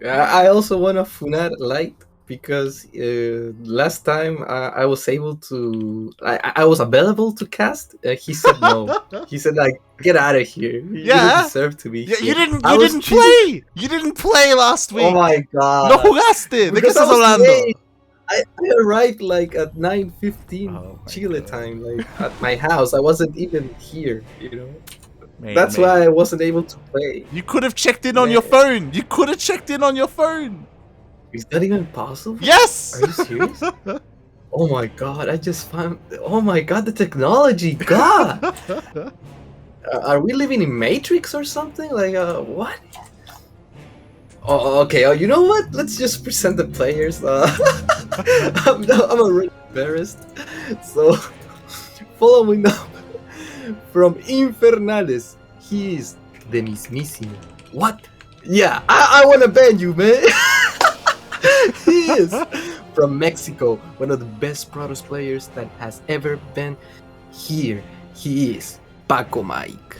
I also want a Funad Light because last time I was able to, I was available to cast. He said no. He said like, get out of here. You don't Yeah. deserve to be Yeah, here. you I was didn't choosing. play. You didn't play last Oh week. my No god! jugaste. ¿De qué Because I estás was hablando? late. I arrived like at 9:15 Oh my Chile god. time, like at my house. I wasn't even here. Mate, That's why mate. I wasn't able to play. You could have checked in on Man, your phone. You could have checked in on your phone. is that even possible? Yes. Are you serious? Oh my god, I just found. Oh my god, the technology! God! Are we living in Matrix or something? Like, what? Oh, okay. Oh, you know what? Let's just present the players. I'm already embarrassed. So, following up from Infernales, he is the mismísimo. What? Yeah, I want to ban you, man. He is from Mexico, one of the best Protoss players that has ever been here. He is Pacomike.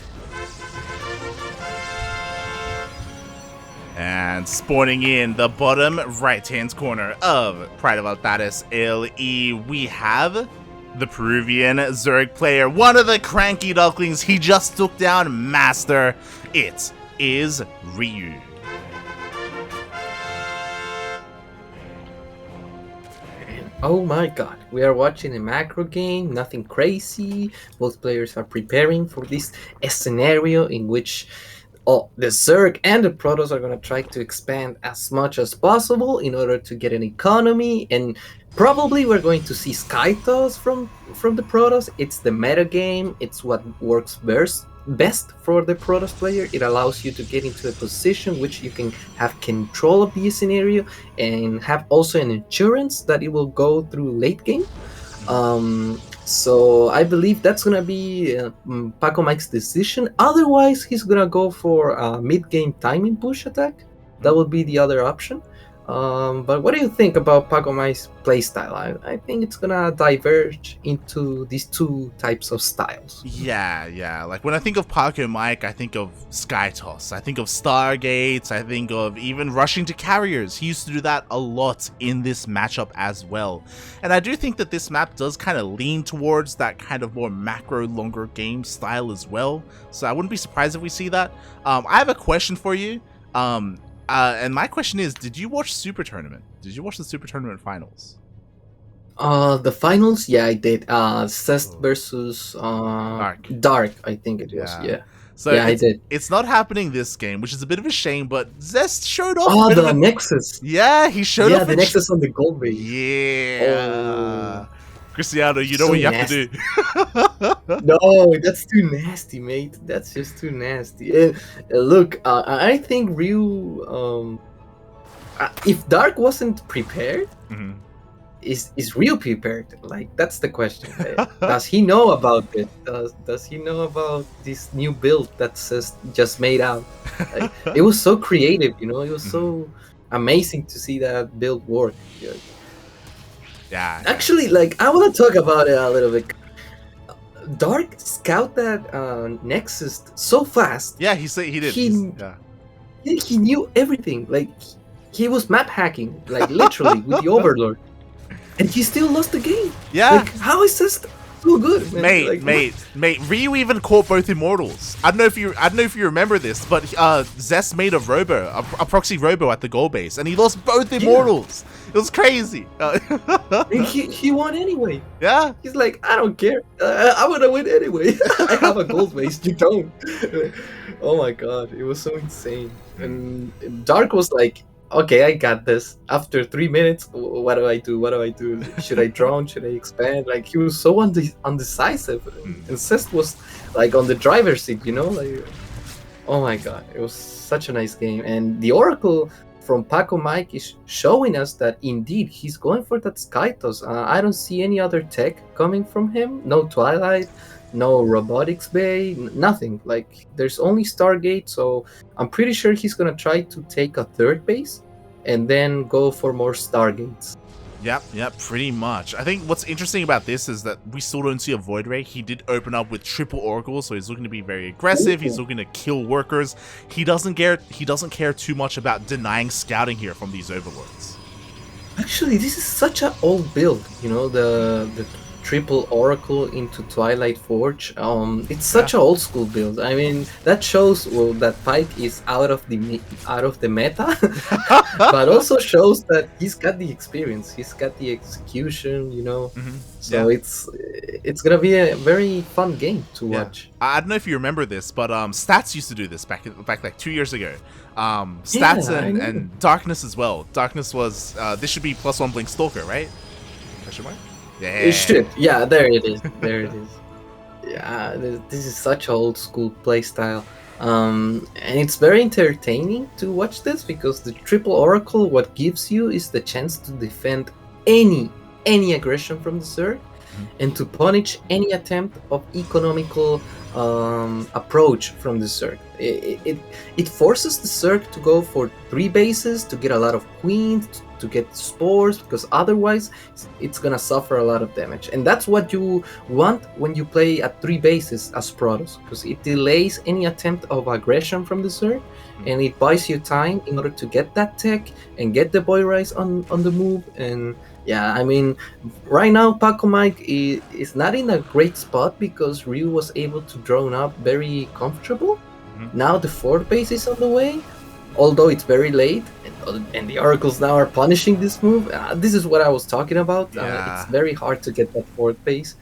And spawning in the bottom right-hand corner of Pride of Altares LE, we have the Peruvian Zerg player, one of the CranKy Ducklings. He just took down Master. It is Ryu. Oh my god, we are watching a macro game, nothing crazy. Both players are preparing for this scenario in which the Zerg and the Protoss are going to try to expand as much as possible in order to get an economy, and probably we're going to see Skytos from the Protoss. It's the meta game, it's what works best for the Protoss player. It allows you to get into a position which you can have control of the scenario and have also an insurance that it will go through late game. So I believe that's gonna be Pacomike's decision. Otherwise, he's gonna go for a mid-game timing push attack. That would be the other option. But what do you think about Pacomike's playstyle? I think it's gonna diverge into these two types of styles. Yeah. Like when I think of Pacomike, I think of Skytoss. I think of Stargates. I think of even rushing to carriers. He used to do that a lot in this matchup as well. And I do think that this map does kind of lean towards that kind of more macro, longer game style as well. So I wouldn't be surprised if we see that. I have a question for you. And my question is, did you watch Super Tournament? Did you watch the Super Tournament finals? The finals, yeah, I did. Cest versus Dark, I think it was. Yeah, So yeah, I did. it's not happening this game, which is a bit of a shame. But Zest showed off. Oh, a bit the of a, Nexus. yeah, he showed Yeah, off. the Nexus on the gold base. Yeah, Oh, Cristiano, you know so what you have nasty. to do. No, that's too nasty, mate. That's just too nasty. Look, I think Ryu. If Dark wasn't prepared, Mhm. is Ryu prepared? Like that's the question. Does he know about it? Does he know about this new build that says just made out? Like, it was so creative, you know. It was so amazing to see that build work. Yeah. Actually, like I want to talk about it a little bit. Dark scout that Nexus so fast. Yeah, he said he did. Yeah. He knew everything. Like he was map hacking, like literally with the Overlord, and he still lost the game. Yeah. Like how is this so good, man? Mate, Ryu even caught both immortals. I don't know if you remember this, but Zest made a a proxy robo at the goal base, and he lost both immortals. It was crazy. He won anyway. Yeah. He's like, I don't care. I want to win anyway. I have a gold base. You don't. Oh my god, it was so insane. And Dark was like, okay, I got this. After 3 minutes, what do I do? What do I do? Should I drone? Should I expand? Like he was so undecisive. And Cest was like on the driver's seat, you know? Like, oh my god, it was such a nice game. And the Oracle from Pacomike is showing us that indeed he's going for that Skytos. I don't see any other tech coming from him. No Twilight, no Robotics Bay, nothing. Like there's only Stargate, so I'm pretty sure he's gonna try to take a third base and then go for more Stargates. Yep, pretty much. I think what's interesting about this is that we still don't see a Void Ray. He did open up with triple Oracle, so he's looking to be very aggressive. He's looking to kill workers. He doesn't care too much about denying scouting here from these overlords. Actually, this is such an old build, you know, the triple Oracle into Twilight Forge. It's such an old school build. I mean, that shows that Pike is out of the meta, but also shows that he's got the experience, he's got the execution, you know. So it's gonna be a very fun game to watch. I don't know if you remember this, but Stats used to do this back like 2 years ago. Stats and Darkness as well. Darkness was this should be +1 Blink Stalker, right? Question mark? Yeah. It should. Yeah, there it is. There it is. Yeah, this is such old school playstyle. And it's very entertaining to watch this because the triple Oracle, what gives you is the chance to defend any aggression from the Zerg and to punish any attempt of economical approach from the Zerg. It forces the Zerg to go for 3 bases to get a lot of queens, to get spores, because otherwise it's gonna suffer a lot of damage. And that's what you want when you play at 3 bases as Protoss, because it delays any attempt of aggression from the Zerg, and it buys you time in order to get that tech and get the Boy Rise on the move. And yeah, I mean, right now Pacomike is not in a great spot because Ryu was able to drone up very comfortable. Now the 4th base is on the way, although it's very late, and the Oracles now are punishing this move. This is what I was talking about. It's very hard to get that 4th base,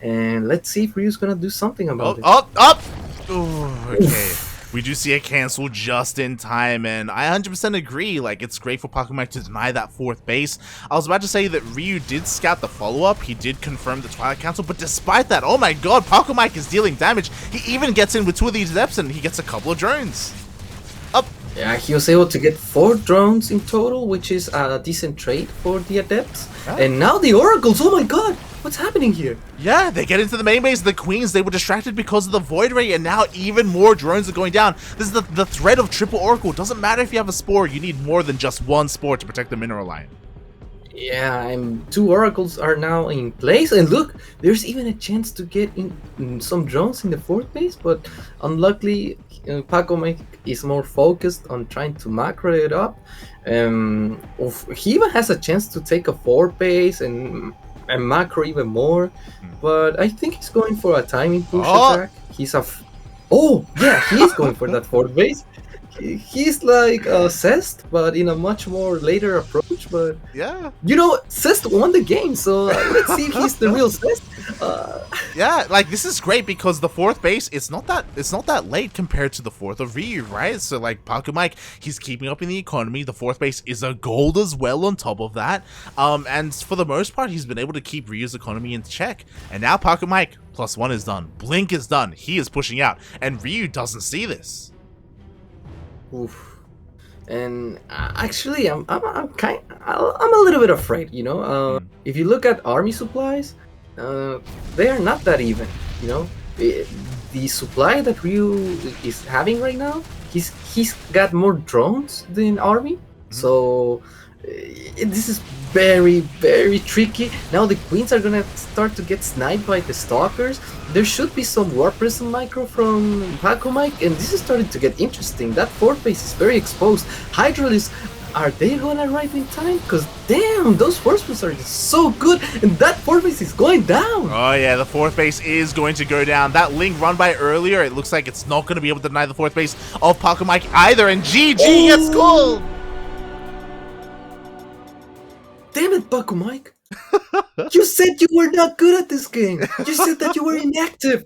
and let's see if Ryu's gonna do something about it. Up! Ooh, okay. We do see a cancel just in time, and I 100% agree. Like, it's great for Pacomike to deny that 4th base. I was about to say that Ryu did scout the follow-up. He did confirm the Twilight Council, but despite that, oh my god, Pacomike is dealing damage. He even gets in with 2 of these Adepts, and he gets a couple of drones. Up! Yeah, he was able to get 4 drones in total, which is a decent trade for the Adepts. And now the Oracles, oh my god! What's happening here? Yeah, they get into the main base. The Queens, they were distracted because of the Void Ray, and now even more drones are going down. This is the threat of triple Oracle. Doesn't matter if you have a Spore, you need more than just 1 Spore to protect the mineral line. Yeah, and 2 Oracles are now in place, and look, there's even a chance to get in some drones in the 4th base, but unluckily, Pacomike is more focused on trying to macro it up. He even has a chance to take a 4th base and macro even more, but I think he's going for a timing push attack. He's he is going for that 4th base. He's like Cest, but in a much more later approach. But yeah, you know, Cest won the game, so let's see if he's the real Cest. Yeah, like this is great because the 4th base, it's not that late compared to the 4th of Ryu, right? So like Pacomike, he's keeping up in the economy. The 4th base is a gold as well on top of that. And for the most part, he's been able to keep Ryu's economy in check. And now Pacomike +1 is done. Blink is done. He is pushing out, and Ryu doesn't see this. Oof. And actually, I'm a little bit afraid. You know, if you look at army supplies, they are not that even. You know, the supply that Ryu is having right now, he's got more drones than army. So this is very, very tricky. Now the Queens are gonna start to get sniped by the Stalkers. There should be some War Prism micro from Pacomike, and this is starting to get interesting. That 4th base is very exposed. Hydralisks, are they gonna arrive in time? Because damn, those horsemen are just so good, and that 4th base is going down. Oh yeah, the 4th base is going to go down. That link run by earlier, it looks like it's not going to be able to deny the 4th base of Pacomike either, and GG gets called. Damn it, Pacomike! You said you were not good at this game. You said that you were inactive.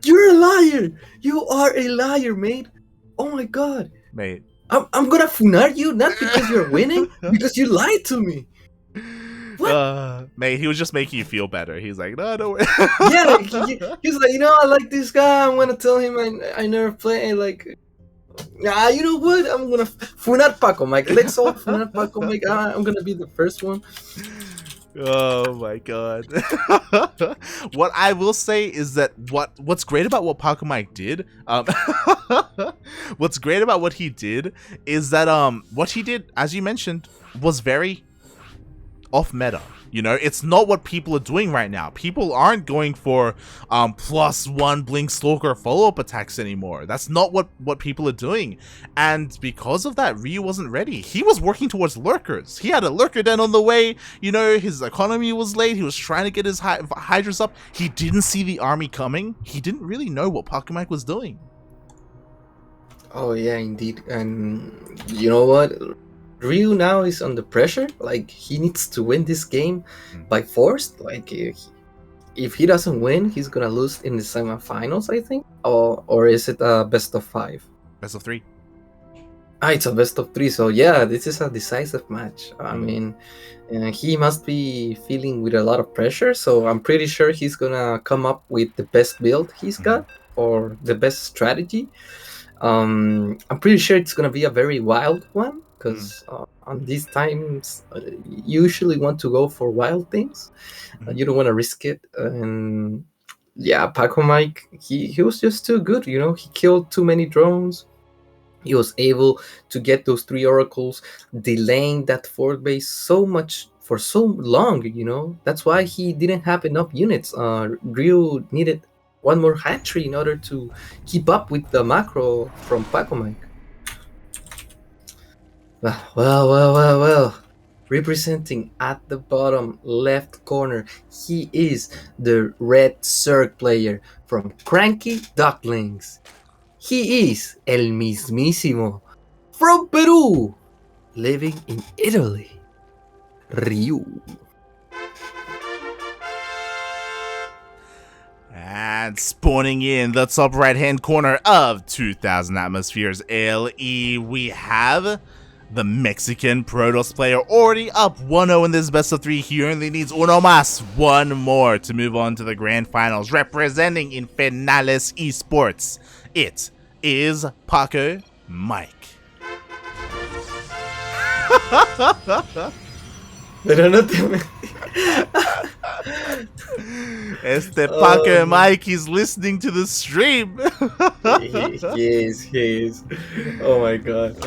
You're a liar. You are a liar, mate. Oh my god, mate. I'm gonna funar you, not because you're winning, because you lied to me. What? Mate, he was just making you feel better. He's like, no, don't worry. Yeah, he's like, you know, I like this guy. I'm gonna tell him I never play. Like, you know what? I'm gonna funar Pacomike. Let's all funar Pacomike. I'm gonna be the first one. Oh my god. What I will say is that what's great about what Pacomike did, what's great about what he did is that what he did, as you mentioned, was very off meta. You know, it's not what people are doing right now. People aren't going for +1 Blink Stalker follow-up attacks anymore. That's not what people are doing. And because of that, Ryu wasn't ready. He was working towards lurkers. He had a lurker den on the way. You know, his economy was late. He was trying to get his Hydras up. He didn't see the army coming. He didn't really know what Pacomike was doing. Oh yeah, indeed. And you know what? Ryu now is under pressure. Like, he needs to win this game by force. Like, if he doesn't win, he's gonna lose in the semifinals, I think. Or is it a best of 5? Best of 3. It's a best of 3. So yeah, this is a decisive match. I mean, he must be feeling with a lot of pressure. So I'm pretty sure he's gonna come up with the best build he's got, or the best strategy. I'm pretty sure it's gonna be a very wild one, because on these times you usually want to go for wild things. You don't want to risk it. And yeah, Pacomike, he was just too good. You know, he killed too many drones. He was able to get those 3 oracles, delaying that fort base so much for so long. You know, that's why he didn't have enough units. Ryu needed 1 more hatchery in order to keep up with the macro from Pacomike. Well. Representing at the bottom left corner, he is the red Zerg player from CranKy Ducklings. He is el mismísimo from Peru, living in Italy, Ryu. And spawning in the top right-hand corner of 2000 Atmospheres LE, we have the Mexican Protoss player, already up 1-0 in this best of 3. He only needs uno más, 1 more to move on to the grand finals. Representing in Finales Esports, it is Pacomike. Pero no te Pacomike is listening to the stream. He is. Oh my god.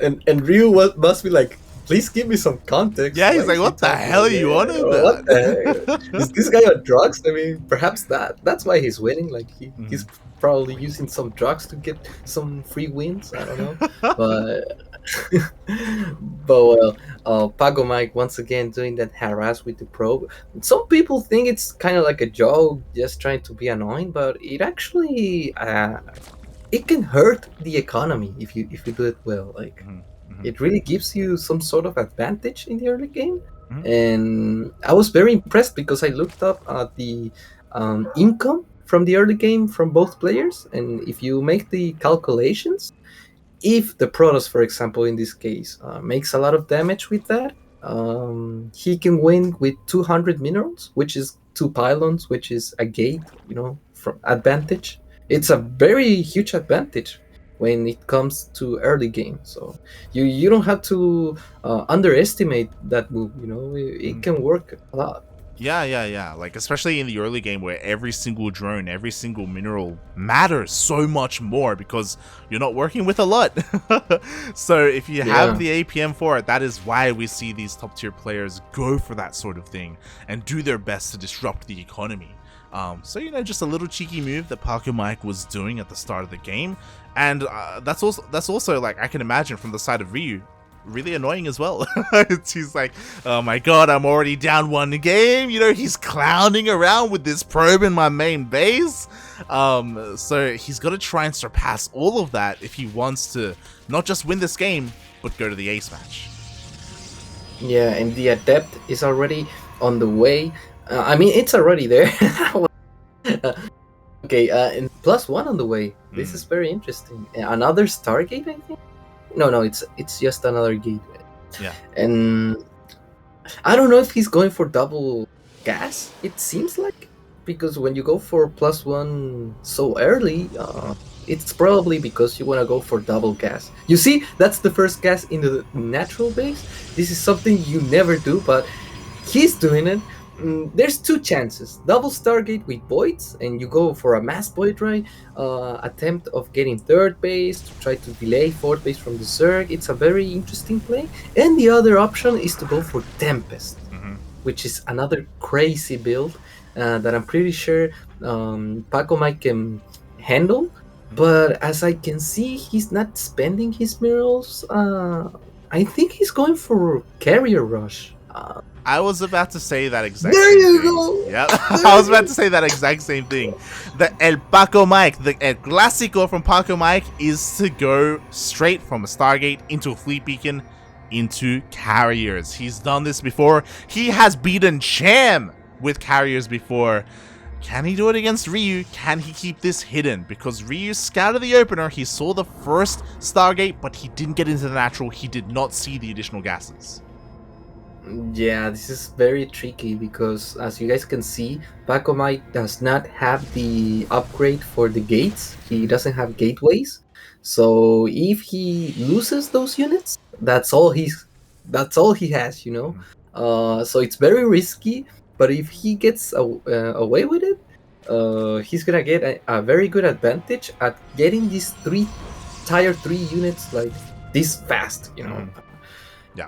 And Ryu must be like, please give me some context. Yeah, he's like, what the hell are you on about? What the heck? Is this guy on drugs? I mean, perhaps that's why he's winning. Like, he's probably using some drugs to get some free wins. I don't know. But well, Pacomike once again doing that harass with the probe. Some people think it's kind of like a joke, just trying to be annoying, but it actually it can hurt the economy if you do it well. Like, it really gives you some sort of advantage in the early game. And I was very impressed because I looked up at the income from the early game from both players, and if you make the calculations, if the Protoss, for example, in this case, makes a lot of damage with that, he can win with 200 minerals, which is 2 pylons, which is a gate, you know, from advantage. It's a very huge advantage when it comes to early game. So you don't have to underestimate that move. You know, it can work a lot. Yeah. Like, especially in the early game where every single drone, every single mineral matters so much more because you're not working with a lot. So if you have the APM for it, that is why we see these top tier players go for that sort of thing and do their best to disrupt the economy. So, you know, just a little cheeky move that Pacomike was doing at the start of the game. And that's also like, I can imagine from the side of Ryu, really annoying as well. He's like, oh my god, I'm already down 1 game. You know, he's clowning around with this probe in my main base. So he's got to try and surpass all of that if he wants to not just win this game, but go to the ace match. Yeah, and the Adept is already on the way. I mean, it's already there. Okay, and +1 on the way. This is very interesting. Another Stargate, I think? No, it's just another gate. Yeah. And I don't know if he's going for double gas. It seems like, because when you go for +1 so early, it's probably because you want to go for double gas. You see, that's the first gas in the natural base. This is something you never do, but he's doing it. There's two chances: double Stargate with Voids, and you go for a mass Void Ray attempt of getting third base to try to delay fourth base from the Zerg. It's a very interesting play. And the other option is to go for Tempest, which is another crazy build that I'm pretty sure Pacomike can handle. But as I can see, he's not spending his mirrors. I think he's going for Carrier Rush. I was about to say that exact There same you thing. go! Yeah, I was about to say that exact same thing. The El Pacomike, the El Clásico from Pacomike is to go straight from a Stargate into a Fleet Beacon into Carriers. He's done this before. He has beaten Cham with Carriers before. Can he do it against Ryu? Can he keep this hidden? Because Ryu scouted the opener, he saw the first Stargate, but he didn't get into the natural. He did not see the additional gases. Yeah, this is very tricky because, as you guys can see, Pacomike does not have the upgrade for the gates. He doesn't have gateways. So if he loses those units, that's all he has, you know. So it's very risky. But if he gets away with it, he's gonna get a very good advantage at getting these tier 3 units like this fast, you know. Yeah.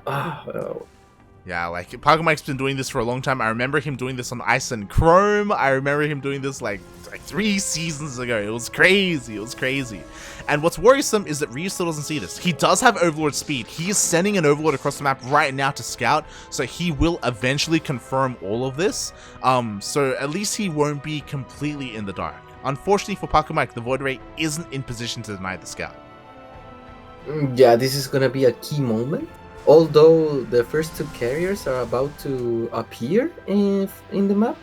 Yeah, like, Pacomike's been doing this for a long time. I remember him doing this on Ice and Chrome. I remember him doing this like 3 seasons ago. It was crazy. And what's worrisome is that Ryu still doesn't see this. He does have Overlord speed. He is sending an Overlord across the map right now to scout, so he will eventually confirm all of this. So at least he won't be completely in the dark. Unfortunately for Pacomike, the Void Ray isn't in position to deny the scout. Yeah, this is gonna be a key moment. Although the first 2 carriers are about to appear in the map,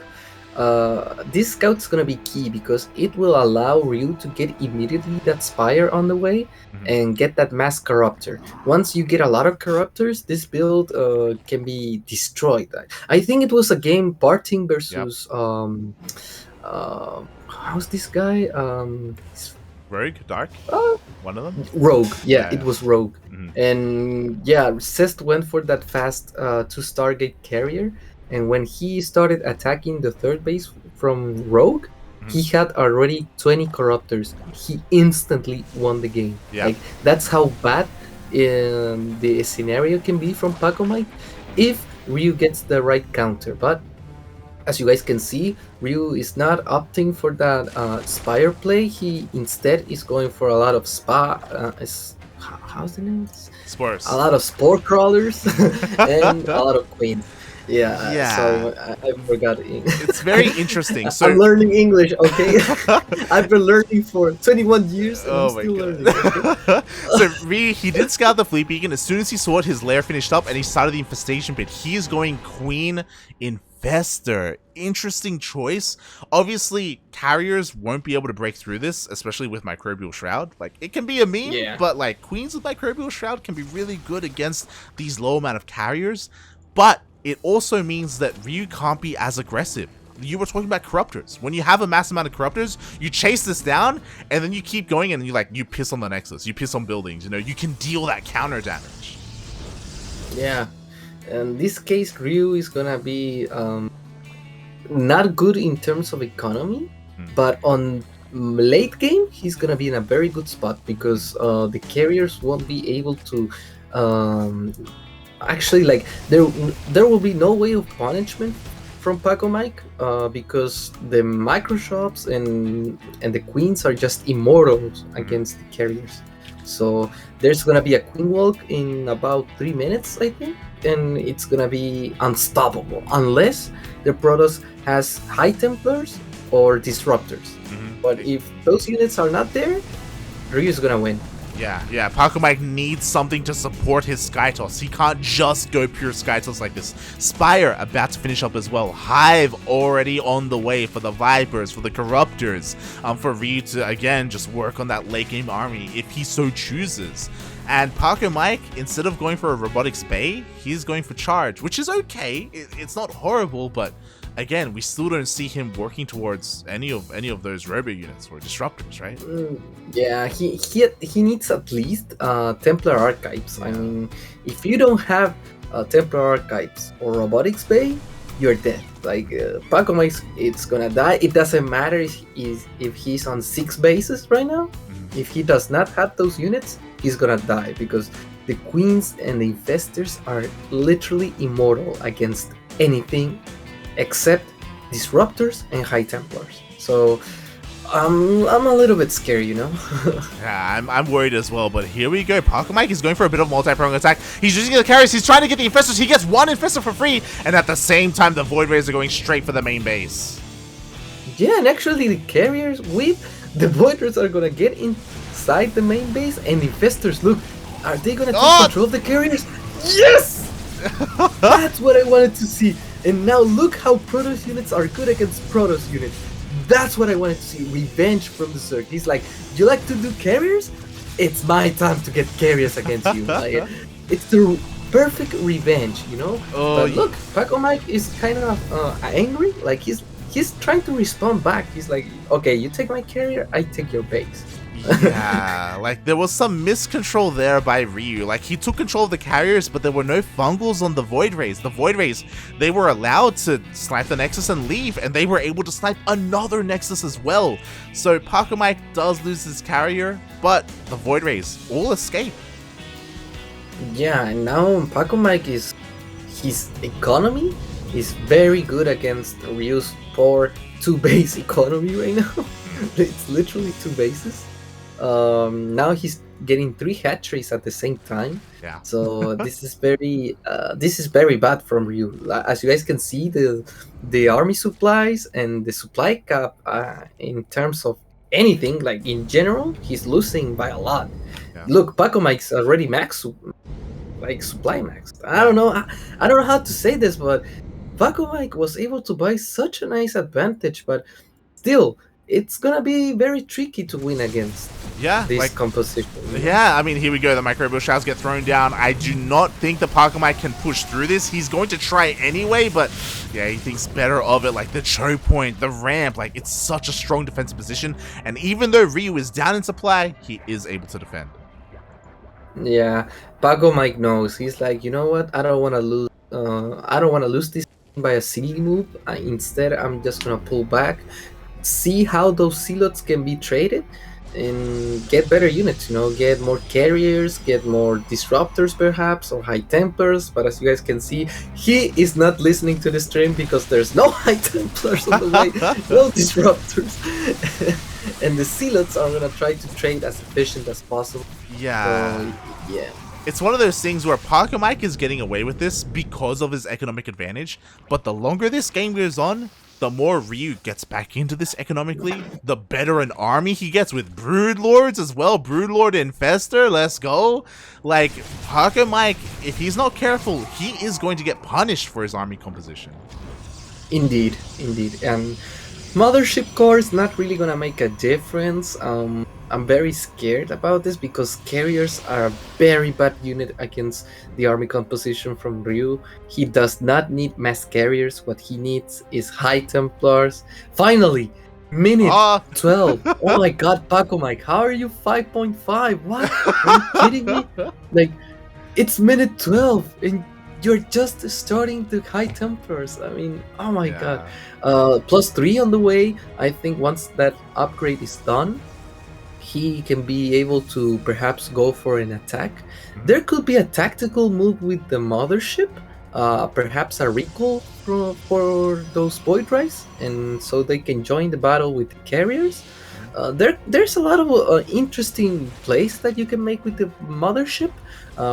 this scout's gonna be key because it will allow Ryu to get immediately that Spire on the way and get that mass Corruptor. Once you get a lot of Corruptors, this build can be destroyed. I think it was a game Parting versus how's this guy? Rogue? Dark? One of them? Rogue. Yeah, it was Rogue. And yeah, Cest went for that fast 2 Stargate carrier. And when he started attacking the third base from Rogue, he had already 20 Corruptors. He instantly won the game. Yeah. Like, that's how bad the scenario can be from Pacomike if Ryu gets the right counter. But as you guys can see, Ryu is not opting for that Spire play. He instead is going for a lot of how's the name? Spores. A lot of Spore Crawlers and a lot of Queens. Yeah. So I forgot. It's very interesting. So I'm learning English, okay? I've been learning for 21 years and I'm still learning. Okay? So Ryu, he did scout the Fleet Beacon. As soon as he saw it, his lair finished up and he started the Infestation Pit. He is going Queen Infestor. Interesting choice. Obviously, carriers won't be able to break through this, especially with Microbial Shroud. Like, it can be a meme, but like, Queens with Microbial Shroud can be really good against these low amount of carriers. But it also means that Ryu can't be as aggressive. You were talking about Corruptors. When you have a mass amount of Corruptors, you chase this down, and then you keep going, and you piss on the Nexus, you piss on buildings, you know, you can deal that counter damage. Yeah. In this case, Ryu is gonna be not good in terms of economy, but on late game, he's gonna be in a very good spot because the carriers won't be able to actually, like, there will be no way of punishment from Pacomike because the micro shops and the queens are just immortals against the carriers. So there's gonna be a queen walk in about 3 minutes, I think, and it's gonna be unstoppable unless the Protoss has High Templars or Disruptors. But if those units are not there, Ryu's gonna win. Yeah, Pacomike needs something to support his Skytoss. He can't just go pure Skytoss like this. Spire about to finish up as well. Hive already on the way for the Vipers, for the Corruptors, for Ryu to, again, just work on that late game army if he so chooses. And Pacomike, instead of going for a Robotics Bay, he's going for Charge, which is okay. It's not horrible, but again, we still don't see him working towards any of those Robo units or Disruptors, right? Yeah, he needs at least Templar Archives. I mean, if you don't have Templar Archives or Robotics Bay, you're dead. Like Pacomike, it's gonna die. It doesn't matter if he's on 6 bases right now. Mhm. If he does not have those units, he's gonna die because the queens and the infestors are literally immortal against anything except disruptors and high templars. So I'm a little bit scared, you know. Yeah, I'm worried as well, but here we go. Pacomike is going for a bit of multi-prong attack. He's using the carries. He's trying to get the infestors. He gets one infestor for free, and at the same time, the Void Rays are going straight for the main base. Yeah, and actually the carriers with the voiders are gonna get inside the main base, and the infestors, look, are they gonna take control of the carriers? Yes! That's what I wanted to see. And now look how Protoss units are good against Protoss units. That's what I wanted to see. Revenge from the Zerg. He's like, you like to do carriers? It's my time to get carriers against you. Like, it's the perfect revenge, you know? But look, Pacomike is kind of angry. Like, he's trying to respond back. He's like, okay, you take my carrier, I take your base. Yeah, like there was some miscontrol there by Ryu. Like he took control of the carriers, but there were no fungals on the Void Rays. The Void Rays, they were allowed to snipe the Nexus and leave, and they were able to snipe another Nexus as well. So Pacomike does lose his carrier, but the Void Rays all escape. Yeah, and now Pacomike his economy is very good against Ryu's poor 2-base economy right now. It's literally 2 bases. Now he's getting 3 hatcheries at the same time. Yeah. So this is very bad from Ryu. As you guys can see, the army supplies and the supply cap in terms of anything, like in general, he's losing by a lot. Yeah. Look, Pacomike's already max, like supply max. I don't know how to say this, but Pacomike was able to buy such a nice advantage, but still, it's gonna be very tricky to win against this composition. Yeah, I mean, here we go. The micro shells get thrown down. I do not think the Pacomike can push through this. He's going to try anyway, but yeah, he thinks better of it. Like the choke point, the ramp, like it's such a strong defensive position. And even though Ryu is down in supply, he is able to defend. Yeah, Pacomike knows. He's like, you know what? I don't want to lose. I don't want to lose this by a silly move. Instead, I'm just gonna pull back, see how those silos can be traded, and get better units. You know, get more carriers, get more disruptors, perhaps, or high templars. But as you guys can see, he is not listening to the stream because there's no high templars on the way, no disruptors. And the silos are gonna try to trade as efficient as possible. Yeah. Yeah. It's one of those things where Pacomike is getting away with this because of his economic advantage, but the longer this game goes on, the more Ryu gets back into this economically, the better an army he gets with Broodlords as well. Broodlord Infestor, let's go. Like, Pacomike, if he's not careful, he is going to get punished for his army composition. Indeed, indeed. And Mothership Core is not really gonna make a difference. I'm very scared about this because carriers are a very bad unit against the army composition from Ryu. He does not need mass carriers. What he needs is high templars. Finally, minute 12. Oh my god, Pacomike, how are you 5.5? What? Are you kidding me? Like, it's minute 12 and you're just starting the high templars. I mean, oh my god. +3 on the way. I think once that upgrade is done, he can be able to perhaps go for an attack. There could be a tactical move with the mothership, perhaps a recall for those Void Rays, and so they can join the battle with the carriers. There's a lot of interesting plays that you can make with the mothership,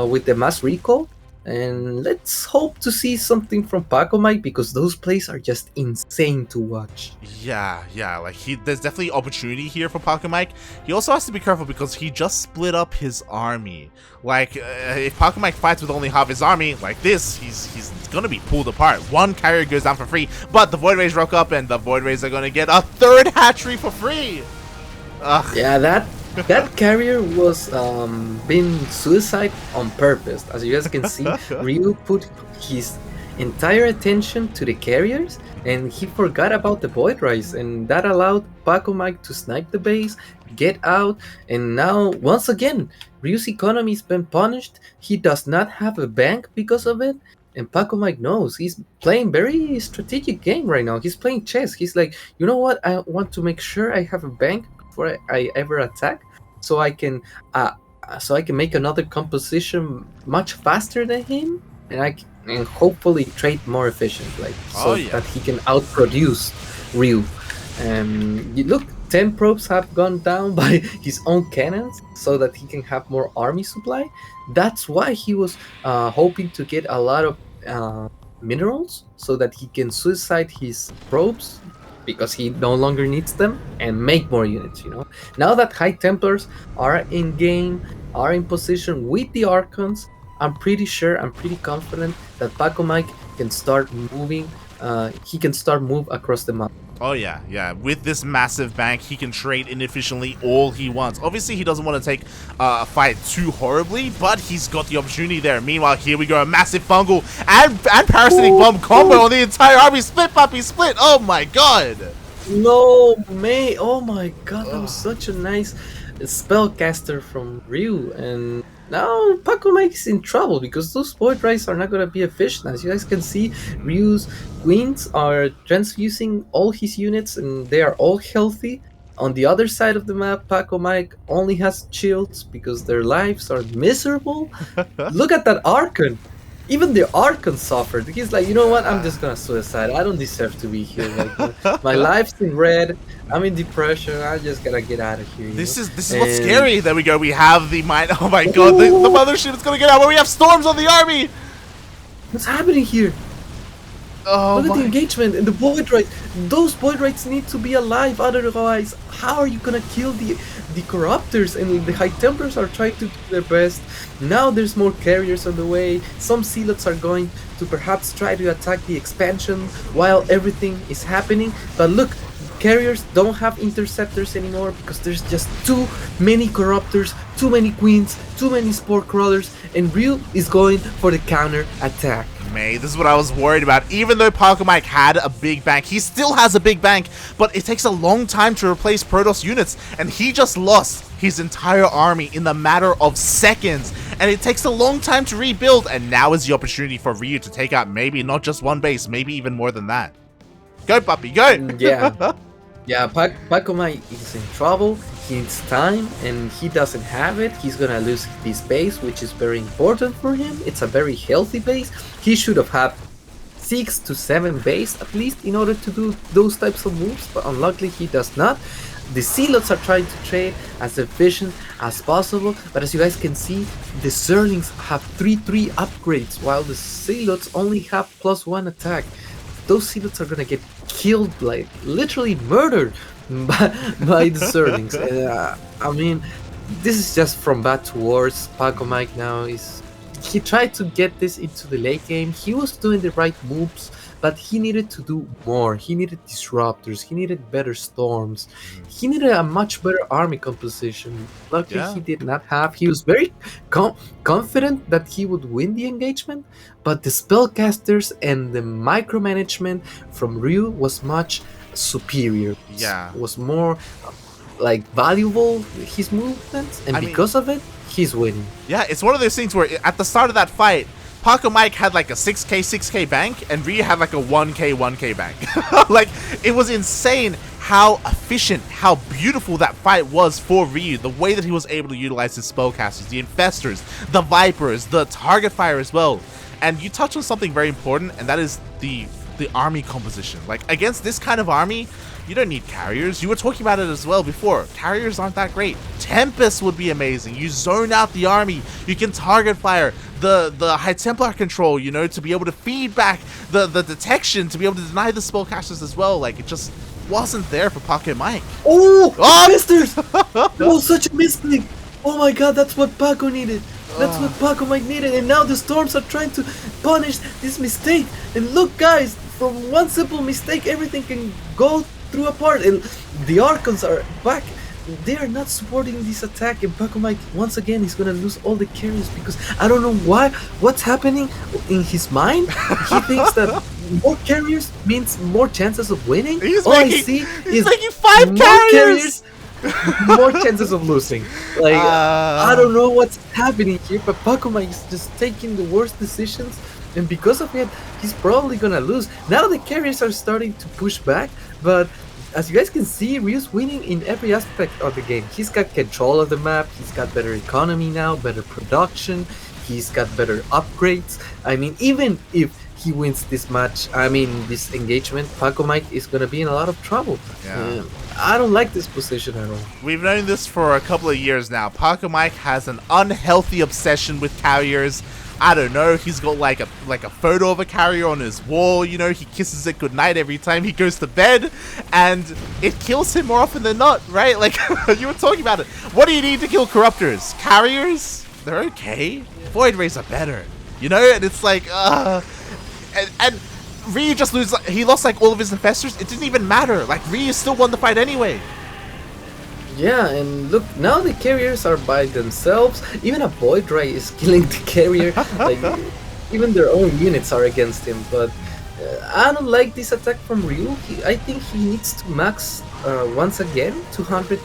with the mass recall. And let's hope to see something from Pacomike because those plays are just insane to watch. Yeah, like there's definitely opportunity here for Pacomike. He also has to be careful because he just split up his army. Like, if Pacomike fights with only half his army, like this, he's gonna be pulled apart. One carrier goes down for free, but the Void Rays rock up and the Void Rays are gonna get a 3rd hatchery for free. Ugh. Yeah, that carrier was being suicide on purpose. As you guys can see, Ryu put his entire attention to the carriers and he forgot about the Void Rays, and that allowed Pacomike to snipe the base, get out, and now once again Ryu's economy has been punished. He does not have a bank because of it, And Pacomike knows he's playing very strategic game right now. He's playing chess. He's like, you know what? I want to make sure I have a bank before I ever attack, so I can uh, so I can make another composition much faster than him, and and hopefully trade more efficient, like Oh so yeah. that he can outproduce Ryu. You look, 10 probes have gone down by his own cannons, so that he can have more army supply. That's why he was hoping to get a lot of uh, minerals, so that he can suicide his probes because he no longer needs them and make more units. Now that High Templars are in game, are in position with the Archons, I'm pretty sure, I'm pretty confident that Pacomike can start moving. He can start move across the map. Oh yeah, yeah. With this massive bank, he can trade inefficiently all he wants. Obviously, he doesn't want to take a fight too horribly, but he's got the opportunity there. Meanwhile, here we go, a massive fungal and parasitic bomb combo on the entire army. Split, puppy, split. Oh my god. No, May! Oh my god, that was such a nice spellcaster from Ryu, and now Pacomike is in trouble because those void rights are not gonna be efficient. As you guys can see, Ryu's queens are transfusing all his units, and they are all healthy. On the other side of the map, Pacomike only has shields because their lives are miserable. Look at that Archon! Even the Archon suffered. He's like, you know what? I'm just gonna suicide. I don't deserve to be here. Like, my life's in red. I'm in depression. I just gotta get out of here. This is what's scary. There we go. We have the mine. Oh my god, the mothership is gonna get out. Where we have storms on the army. What's happening here? Oh Look at the my. engagement and the void rights. Those void rights need to be alive. Otherwise, how are you gonna kill the corruptors? And the High Templars are trying to do their best. Now there's more carriers on the way. Some zealots are going to perhaps try to attack the expansion while everything is happening. But look, carriers don't have interceptors anymore because there's just too many corruptors, too many queens, too many spore crawlers, and Ryu is going for the counter attack. May, this is what I was worried about. Even though Pacomike had a big bank, he still has a big bank, but it takes a long time to replace Protoss units, and he just lost his entire army in the matter of seconds, and it takes a long time to rebuild, and now is the opportunity for Ryu to take out maybe not just one base, maybe even more than that. Go, puppy, go! Yeah. Yeah, Pacomike is in trouble. He needs time, and he doesn't have it. He's gonna lose this base, which is very important for him. It's a very healthy base. He should have had 6 to 7 base at least in order to do those types of moves, but unluckily he does not. The Zealots are trying to trade as efficient as possible, but as you guys can see, the Zerlings have 3-3 upgrades, while the Zealots only have +1 attack. Those Zealots are gonna get killed, like literally murdered by the Zerlings. I mean, this is just from bad to worse. Pacomike now he tried to get this into the late game. He was doing the right moves, but he needed to do more. He needed disruptors. He needed better storms. He needed a much better army composition. Luckily, he did not have. He was very confident that he would win the engagement, but the spellcasters and the micromanagement from Ryu was much superior. Yeah. Was more like valuable, his movements, and because of it, he's winning. Yeah, it's one of those things where at the start of that fight, Pacomike had like a 6k bank, and Ryu had like a 1k bank. Like, it was insane how efficient, how beautiful that fight was for Ryu. The way that he was able to utilize his spellcasters, the infestors, the vipers, the target fire as well. And you touched on something very important, and that is the army composition. Like, against this kind of army, you don't need carriers. You were talking about it as well before. Carriers aren't that great. Tempest would be amazing. You zone out the army. You can target fire. The High Templar control, you know, to be able to feed back the detection, to be able to deny the spellcasters as well. Like, it just wasn't there for Pacomike. Oh! Misters! That was such a mistake! Oh my god, that's what Paco needed. That's what Pacomike needed, and now the storms are trying to punish this mistake. And look, guys, from one simple mistake, everything can go through apart. And the Archons are back. They are not supporting this attack, and Pacomike once again is gonna lose all the carries because I don't know what's happening in his mind. He thinks that more carriers means more chances of winning. He's all making, I see he's is making 5 more carriers. more chances of losing. Like, I don't know what's happening here, but Pacomike is just taking the worst decisions and because of it, he's probably gonna lose. Now the carriers are starting to push back, but as you guys can see, Ryu's winning in every aspect of the game. He's got control of the map, he's got better economy now, better production, he's got better upgrades. I mean, even if he wins this match, I mean, this engagement, Pacomike is gonna be in a lot of trouble. Yeah. I don't like this position at all. We've known this for a couple of years now. Pacomike has an unhealthy obsession with carriers. I don't know, he's got like a photo of a carrier on his wall, you know, he kisses it goodnight every time he goes to bed, and it kills him more often than not, right? Like, you were talking about it. What do you need to kill corruptors? Carriers? They're okay. Void Rays are better, you know? And it's like, and Ryu just loses, he lost like all of his infestors. It didn't even matter, like Ryu still won the fight anyway. Yeah, and look, now the carriers are by themselves. Even a Void Ray is killing the carrier. Like, even their own units are against him. But I don't like this attack from Ryu. I think he needs to max once again 200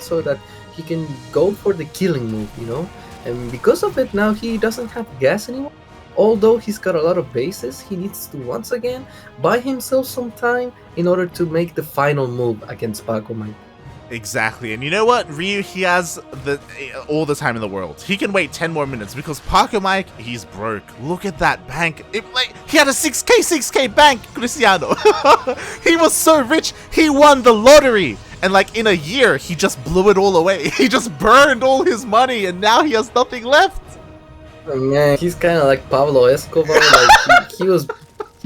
so that he can go for the killing move, you know. And because of it, now he doesn't have gas anymore. Although he's got a lot of bases, he needs to once again buy himself some time in order to make the final move against Pacomike. Exactly, and you know what? Ryu, he has all the time in the world. He can wait 10 more minutes because Pacomike, he's broke. Look at that bank. He had a 6k bank, Cristiano. He was so rich, he won the lottery. And like in a year, he just blew it all away. He just burned all his money and now he has nothing left. Man, he's kind of like Pablo Escobar. Like he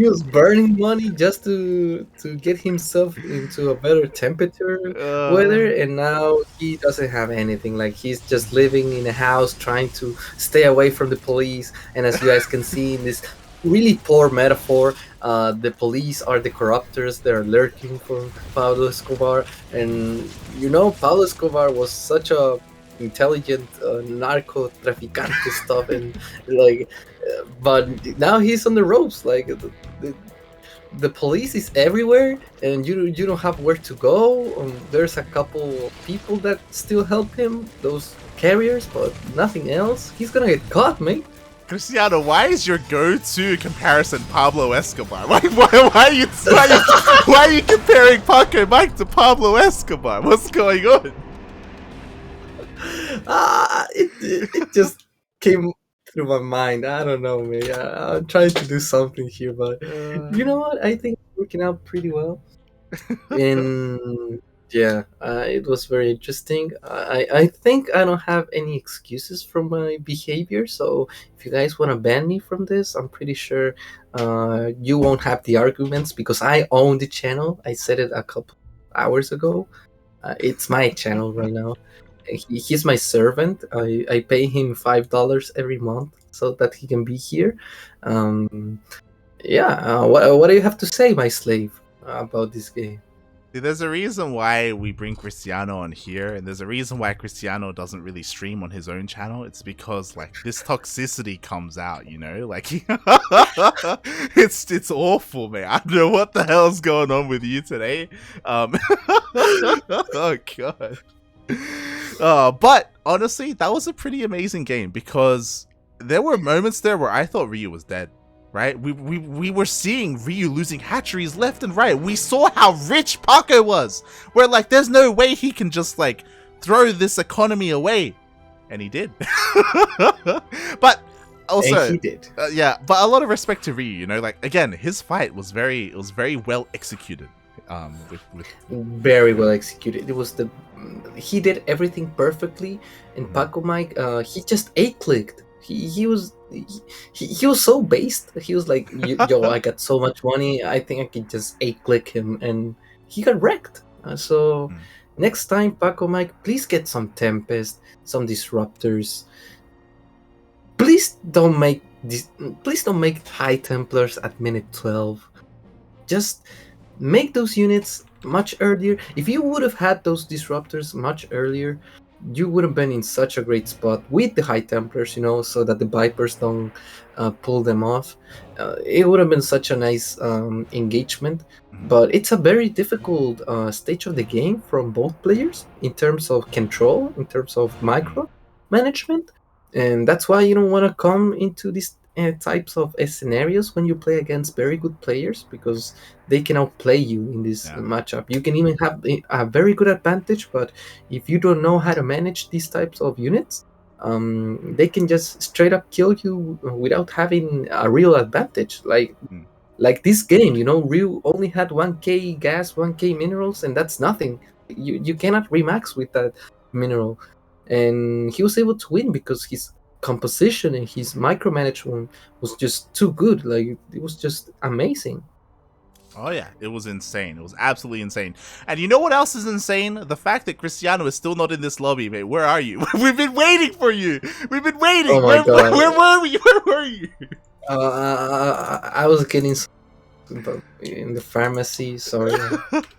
was burning money just to get himself into a better temperature weather, and now he doesn't have anything. Like he's just living in a house, trying to stay away from the police. And as you guys can see in this really poor metaphor, the police are the corruptors. They're lurking for Pablo Escobar, and you know Pablo Escobar was such a intelligent narco traficante stuff, and like but now he's on the ropes. Like the police is everywhere, and you don't have where to go. There's a couple people that still help him, those carriers, but nothing else. He's gonna get caught, mate. Cristiano, why is your go-to comparison Pablo Escobar? Why are you comparing Pacomike to Pablo Escobar? What's going on? It just came through my mind. I don't know, man. I'm trying to do something here, but you know what? I think it's working out pretty well. And yeah, it was very interesting. I think I don't have any excuses for my behavior. So if you guys want to ban me from this, I'm pretty sure you won't have the arguments because I own the channel. I said it a couple hours ago. It's my channel right now. He's my servant. I pay him $5 every month so that he can be here. What do you have to say, my slave, about this game? There's a reason why we bring Cristiano on here, and there's a reason why Cristiano doesn't really stream on his own channel. It's because like this toxicity comes out, you know, like it's awful, man. I don't know what the hell's going on with you today. Oh god. But honestly, that was a pretty amazing game because there were moments there where I thought Ryu was dead. Right? We were seeing Ryu losing hatcheries left and right. We saw how rich Paco was. We're like, there's no way he can just like throw this economy away, and he did. But also, and he did. Yeah. But a lot of respect to Ryu. You know, like again, his fight was very well executed. Very well executed. He did everything perfectly, and Pacomike, he just 8-clicked. He was so based. He was like, yo, I got so much money, I think I can just 8-click him, and he got wrecked. Next time, Pacomike, please get some Tempest, some Disruptors. Please don't make High Templars at minute 12. Just make those units much earlier. If you would have had those Disruptors much earlier, you would have been in such a great spot with the High Templars, you know, so that the Vipers don't pull them off. It would have been such a nice engagement, but it's a very difficult stage of the game from both players in terms of control, in terms of micro management, and that's why you don't want to come into this types of scenarios when you play against very good players, because they can outplay you in this Yeah. matchup. You can even have a very good advantage, but if you don't know how to manage these types of units, they can just straight up kill you without having a real advantage. Hmm. Like this game, Ryu only had 1k gas, 1k minerals, and that's nothing. You cannot remax with that mineral, and he was able to win because his composition and his micromanagement was just too good. Like, it was just amazing. Oh yeah, it was insane. It was absolutely insane. And you know what else is insane? The fact that Cristiano is still not in this lobby, mate. Where are you? We've been waiting for you. We've been waiting. Oh my god. Where were we? Where were you? I was getting in the pharmacy. Sorry,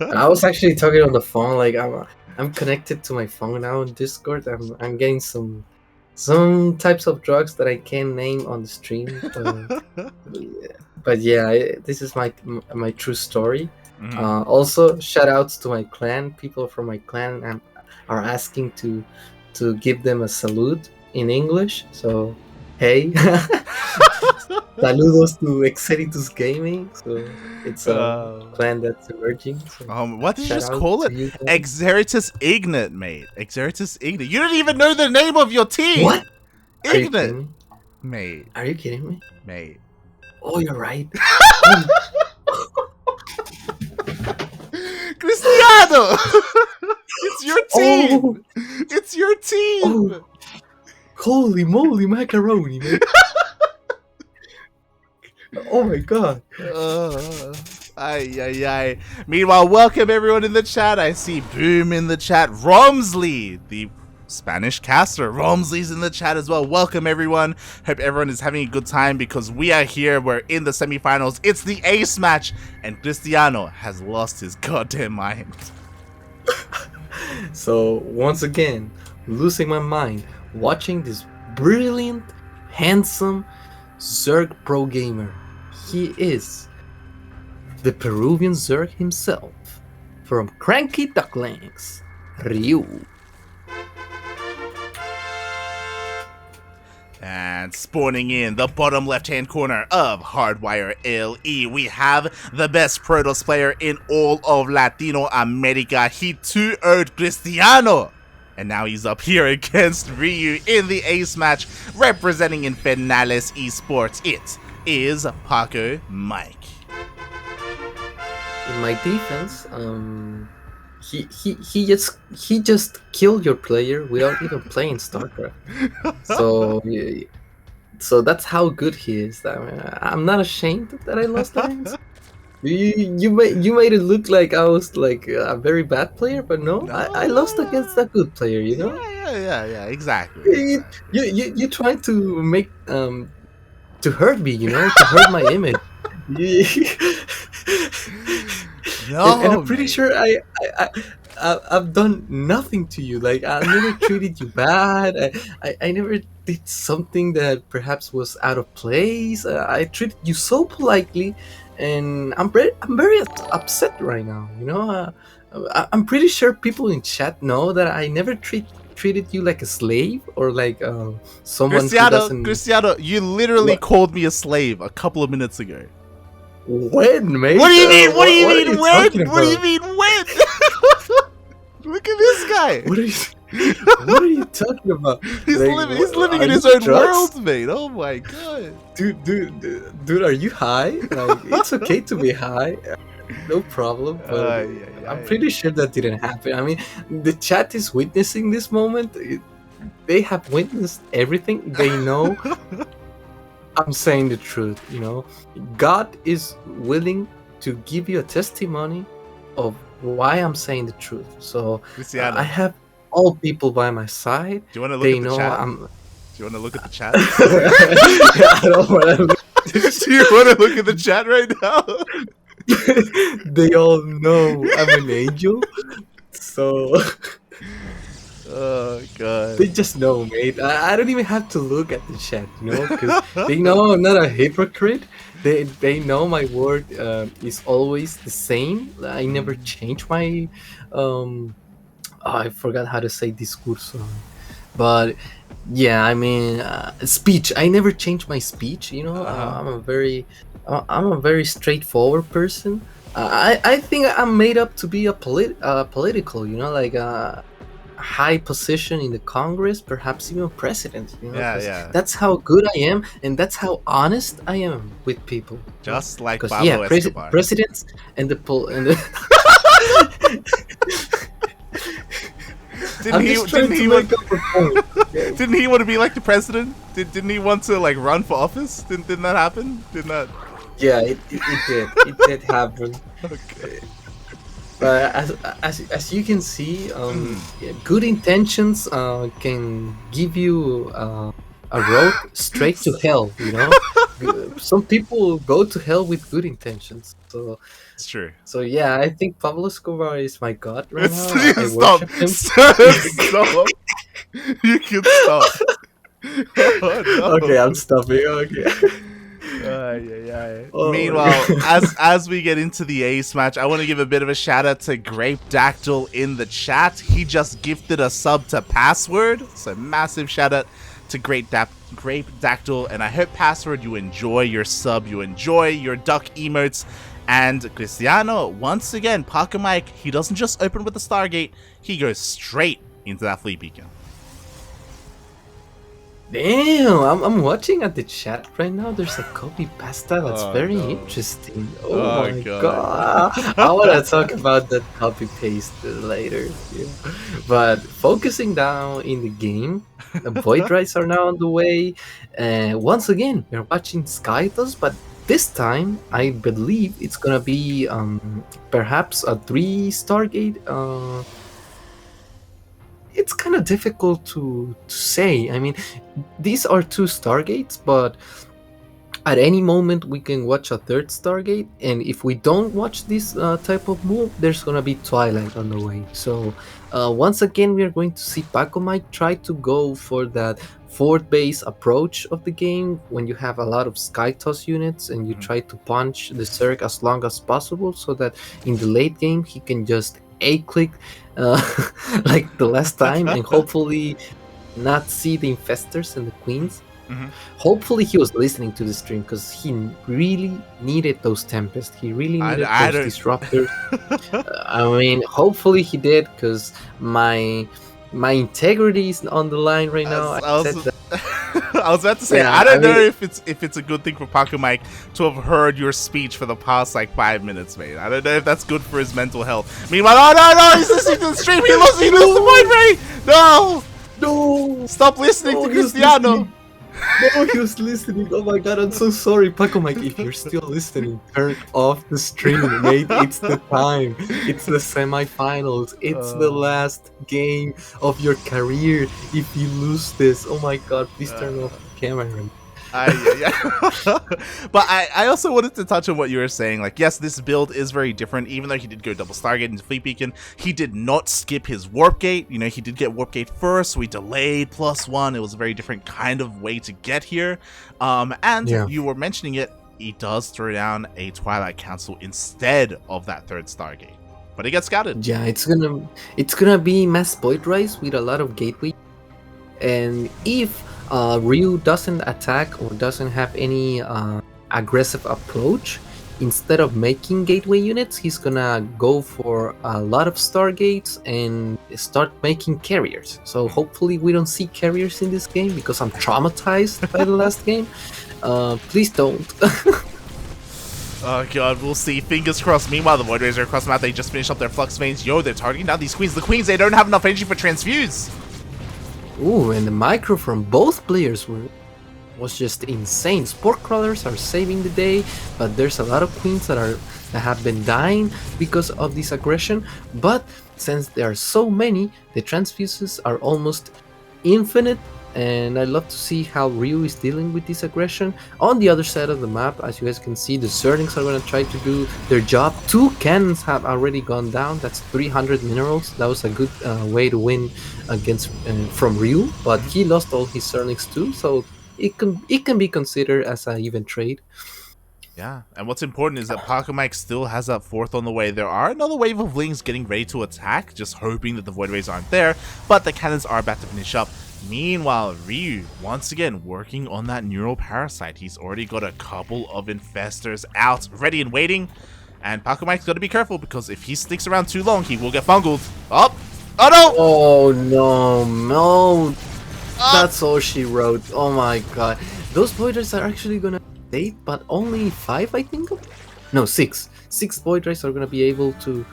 I was actually talking on the phone. Like, I'm connected to my phone now on Discord. I'm getting some types of drugs that I can't name on the stream. But yeah, this is my true story. Mhm. Also, shout outs to my clan. People from my clan are asking to give them a salute in English. So, hey, saludos to Exeritus Gaming. So it's a clan that's emerging. So What did you shout just out call to it? you guys. Exeritus Ignat, mate. Exeritus Ignat. You don't even know the name of your team. What? Are you Ignat, kidding me? mate. Are you kidding me? Mate. Oh, you're right. Cristiano! It's your team! Oh, It's your team! oh, holy moly macaroni, man. Oh my god. Ay, ay, ay. Meanwhile, welcome everyone in the chat. I see Boom in the chat. Romsley, the Spanish caster. Romsley's in the chat as well. Welcome everyone. Hope everyone is having a good time because we are here. We're in the semifinals. It's the ace match, and Cristiano has lost his goddamn mind. So once again, losing my mind watching this brilliant, handsome Zerg pro gamer. He is the Peruvian Zerg himself, from CranKy Ducklings, Ryu. And spawning in the bottom left-hand corner of Hardwire LE, we have the best Protoss player in all of Latino America. He 2-0'd Cristiano. And now he's up here against Ryu in the ace match, representing Infernales Esports. It is Pacomike. In my defense, he just killed your player without even playing StarCraft. So that's how good he is. I'm not ashamed that I lost against. You made it look like I was like a very bad player, but no, I lost against a good player. Yeah, exactly. You trying to make to hurt me, to hurt my image. No, and I'm pretty mate. sure I've done nothing to you. Like, I never treated you bad. I never did something that perhaps was out of place. I treated you so politely, and I'm very upset right now. I'm pretty sure people in chat know that I never treated you like a slave or like someone who doesn't. Cristiano, you literally called me a slave a couple of minutes ago. When, mate? What do you mean? What do you what mean when? What do you mean when? Look at this guy. What are you talking about? He's living in his own world, mate. Oh my god. Dude, are you high? Like, it's okay to be high. No problem. But I'm pretty sure that didn't happen. I mean, the chat is witnessing this moment. They have witnessed everything. They know I'm saying the truth, God is willing to give you a testimony of why I'm saying the truth. So I have all people by my side. Do you want to look at the chat? Do you want to look at the chat? I don't want to look. Do you want to look at the chat right now? They all know I'm an angel. So oh god, they just know, mate. I don't even have to look at the chat, because they know I'm not a hypocrite. They know my word is always the same. I never change my I forgot how to say discurso, but Yeah, I mean, speech. I never change my speech. You know, Uh-huh. I'm a very straightforward person. I think I'm made up to be a political. You know, like a high position in the Congress, perhaps even president. You know, Yeah, because yeah. that's how good I am, and that's how honest I am with people. Just like Because yeah, Pablo Escobar. presidents and the Didn't I'm he? just trying Didn't to he want? make up a point. Okay? Didn't he want to be like the president? Didn't he want to like run for office? Didn't that happen? Didn't that? Yeah, it did. It did happen. Okay. But as you can see, Mhm. yeah, good intentions can give you a road straight to hell. You know, some people go to hell with good intentions. It's true. So yeah, I think Pablo Escobar is my god right now. I Stop. worship him. Stop. You can stop. Oh Okay, no. I'm stopping. Okay. Ay, ay, ay. Oh my Meanwhile, god. as we get into the ace match, I want to give a bit of a shout out to Grape Dactyl in the chat. He just gifted a sub to Password, so massive shout out to Grape Dactyl, and I hope Password you enjoy your sub, you enjoy your duck emotes. And Cristiano, once again, Pacomike, he doesn't just open with the Stargate, he goes straight into that fleet beacon. Damn, I'm watching at the chat right now. There's a copy pasta that's Oh very no. interesting. Oh Oh my god. god. I want to talk about that copy paste later. Yeah. But focusing down in the game, the Void Rights are now on the way. Once again, we're watching Skytos, but this time I believe it's gonna be perhaps a 3 Stargate. It's kind of difficult to say. I mean, these are 2 Stargates, but at any moment we can watch a third Stargate, and if we don't watch this type of move, there's gonna be Twilight on the way. So once again, we are going to see Pacomike try to go for that fourth base approach of the game when you have a lot of Sky Toss units and you try to punch the Zerg as long as possible so that in the late game he can just A-click uh, like the last time and hopefully not see the Infestors and the Queens. Mhm. Hopefully he was listening to the stream because he really needed those Tempest. He really needed I those don't. Disruptors. I mean, hopefully he did because my integrity is on the line right now. I I said was, that. I was about to say, Yeah, I I don't know mean, if it's a good thing for Pacomike to have heard your speech for the past like 5 minutes, mate. I don't know if that's good for his mental health. Meanwhile, oh no, he's listening to the stream. He lost the point, mate. No, no, stop listening no, to he was Cristiano. listening. No, he was listening. Oh my god, I'm so sorry, Pacomike. If you're still listening, turn off the stream, mate. It's the time. It's the semifinals. It's the last game of your career. If you lose this, oh my god, please turn off the camera. Yeah. But I also wanted to touch on what you were saying. Like, yes, this build is very different. Even though he did go double Stargate into Fleet Beacon, he did not skip his Warp Gate. You know, he did get Warp Gate first, so he delayed +1. It was a very different kind of way to get here. And Yeah. you were mentioning it, he does throw down a Twilight Council instead of that third Stargate. But he gets scouted. Yeah, it's gonna be mass Void Rise with a lot of gateway. And if Ryu doesn't attack or doesn't have any aggressive approach, instead of making gateway units, he's gonna go for a lot of Stargates and start making carriers. So hopefully we don't see carriers in this game because I'm traumatized by the last game. Please don't. Oh god, we'll see. Fingers crossed. Meanwhile, the Void Rays are across the map. They just finished up their Flux Veins. Yo, they're targeting down these Queens. The Queens, they don't have enough energy for Transfuse. Ooh, and the micro from both players was just insane. Sport crawlers are saving the day, but there's a lot of queens that have been dying because of this aggression. But since there are so many, the transfuses are almost infinite, and I love to see how Ryu is dealing with this aggression. On the other side of the map, as you guys can see, the Zerlings are going to try to do their job. 2 cannons have already gone down. That's 300 minerals. That was a good way to win against from Ryu, but he lost all his Zerlings too, so it can be considered as an even trade. Yeah, and what's important is that Pacomike still has that fourth on the way. There are another wave of Lings getting ready to attack, just hoping that the Void Rays aren't there, but the cannons are about to finish up. Meanwhile, Ryu, once again, working on that neural parasite. He's already got a couple of infestors out, ready and waiting. And Pacomike's got to be careful, because if he sticks around too long, he will get fungled. Oh! Oh no! Oh no, no. Oh! That's all she wrote. Oh my god. Those voiders are actually gonna save, but only 5, I think? No, 6. 6 voiders are gonna be able to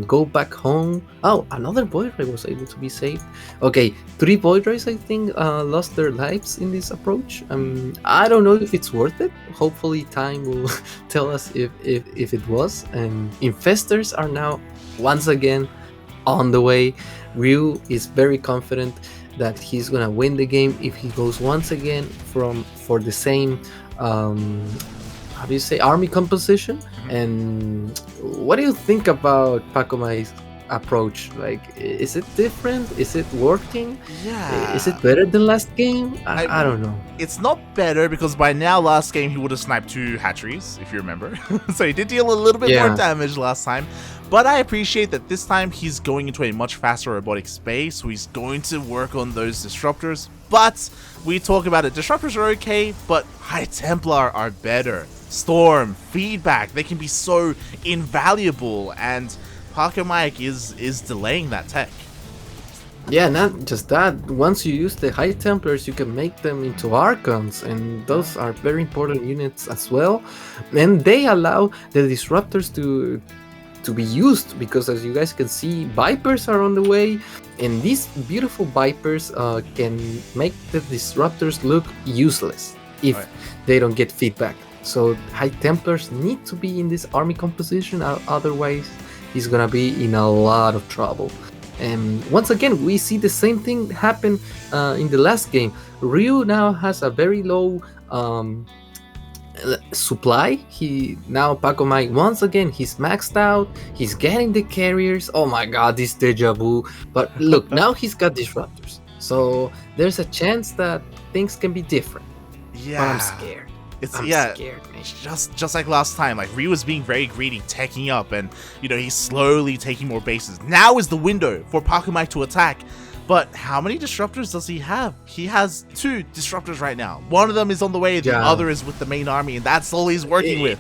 go back home. Oh, another voidray was able to be saved. Okay, 3 voidrays, I think, lost their lives in this approach. I don't know if it's worth it. Hopefully time will tell us if it was. And infestors are now once again on the way. Ryu is very confident that he's gonna win the game if he goes once again for the same how do you say, army composition. And what do you think about Pacomike's approach? Like, is it different? Is it working? Yeah. Is it better than last game? I don't know. It's not better, because by now last game he would have sniped 2 hatcheries, if you remember. So he did deal a little bit more damage last time. But I appreciate that this time he's going into a much faster robotic space, so he's going to work on those disruptors. But we talk about it, disruptors are okay, but High Templar are better. Storm, feedback, they can be so invaluable, and Pacomike is delaying that tech. Yeah, not just that. Once you use the High Templars, you can make them into Archons, and those are very important units as well. And they allow the disruptors to be used, because as you guys can see, Vipers are on the way, and these beautiful Vipers can make the disruptors look useless if they don't get feedback. So High Templars need to be in this army composition, otherwise he's gonna be in a lot of trouble. And once again, we see the same thing happen in the last game. Ryu now has a very low supply. Now Pacomike, once again, he's maxed out. He's getting the carriers. Oh my god, this deja vu. But look, now he's got disruptors. So there's a chance that things can be different. Yeah. But I'm scared. I'm scared, man. Just like last time, like Ryu was being very greedy, taking up, and he's slowly taking more bases. Now is the window for Pacomike to attack. But how many disruptors does he have? He has 2 disruptors right now. One of them is on the way, the other is with the main army, and that's all he's working with.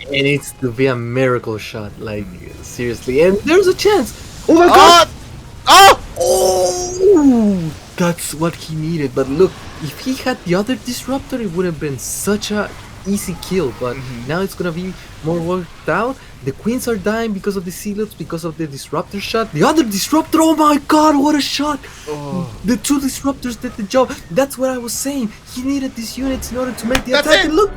It needs to be a miracle shot, like seriously. And there's a chance. Oh my god! Oh! That's what he needed. But look, if he had the other disruptor, it would have been such a easy kill. But now it's gonna be more worked out. The queens are dying because of the Zealots, because of the disruptor shot. The other disruptor, oh my god, what a shot! The 2 disruptors did the job. That's what I was saying. He needed these units in order to make the attack. And look,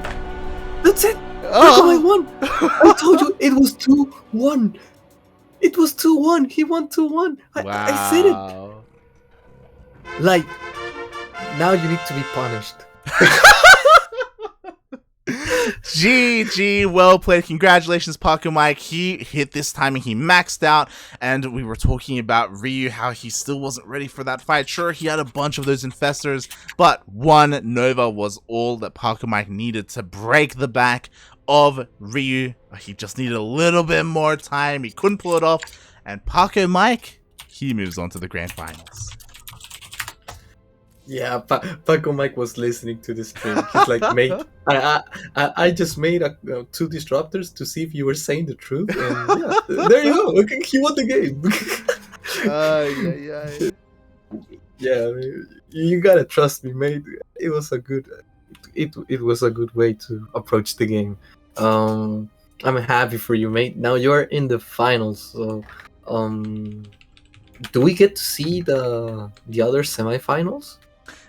that's it. Pacomike won. I told you it was 2-1. It was 2-1. He won 2-1. I said it. Like, now you need to be punished. GG, well played. Congratulations, Pacomike. He hit this timing. He maxed out. And we were talking about Ryu, how he still wasn't ready for that fight. Sure, he had a bunch of those infestors, but 1 Nova was all that Pacomike needed to break the back of Ryu. He just needed a little bit more time. He couldn't pull it off. And Pacomike, he moves on to the grand finals. Yeah, Pacomike was listening to the stream. He's like, mate, I just made 2 disruptors to see if you were saying the truth. And yeah, there you go. Okay, he won the game. Yeah, you gotta trust me, mate. It was a good, it was a good way to approach the game. I'm happy for you, mate. Now you're in the finals. So, do we get to see the other semifinals?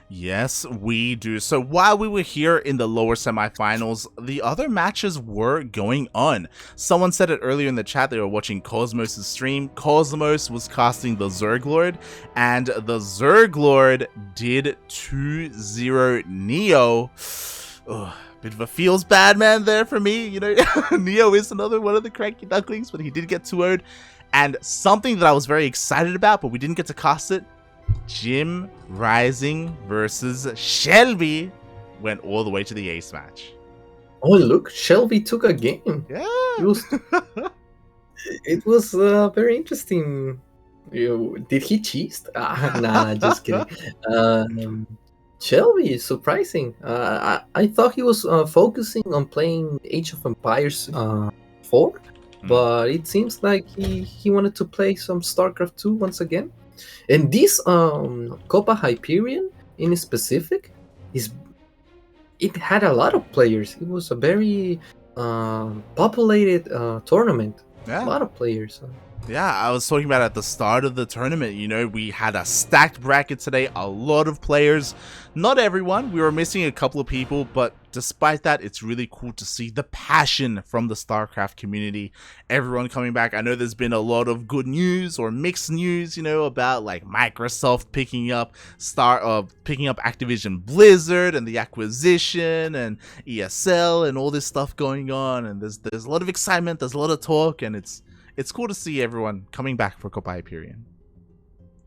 Yes, we do. So while we were here in the lower semifinals, the other matches were going on. Someone said it earlier in the chat, they were watching Cosmos' stream. Cosmos was casting the Zerglord, and the Zerglord did 2-0 Neo. Bit of a feels bad man there for me. Neo is another one of the CranKy Ducklings, but he did get 2-0'd. And something that I was very excited about, but we didn't get to cast it, Jim Rising versus Shelby went all the way to the ace match. Oh, look, Shelby took a game. Yeah. It was a very interesting Did he cheat? Nah, just kidding. Um, Shelby is surprising. I thought he was focusing on playing Age of Empires 4, Hmm. but it seems like he wanted to play some StarCraft 2 once again. And this Copa Hyperion in specific is it had a lot of players. It was a very populated tournament. A Yeah. lot of players. Yeah, I was talking about at the start of the tournament, you know, we had a stacked bracket today, a lot of players. Not everyone, we were missing a couple of people, but despite that, it's really cool to see the passion from the StarCraft community. Everyone coming back. I know there's been a lot of good news or mixed news, you know, about like Microsoft picking up Activision Blizzard and the acquisition and ESL and all this stuff going on, and there's a lot of excitement, there's a lot of talk, and it's cool to see everyone coming back for Copa Hyperion.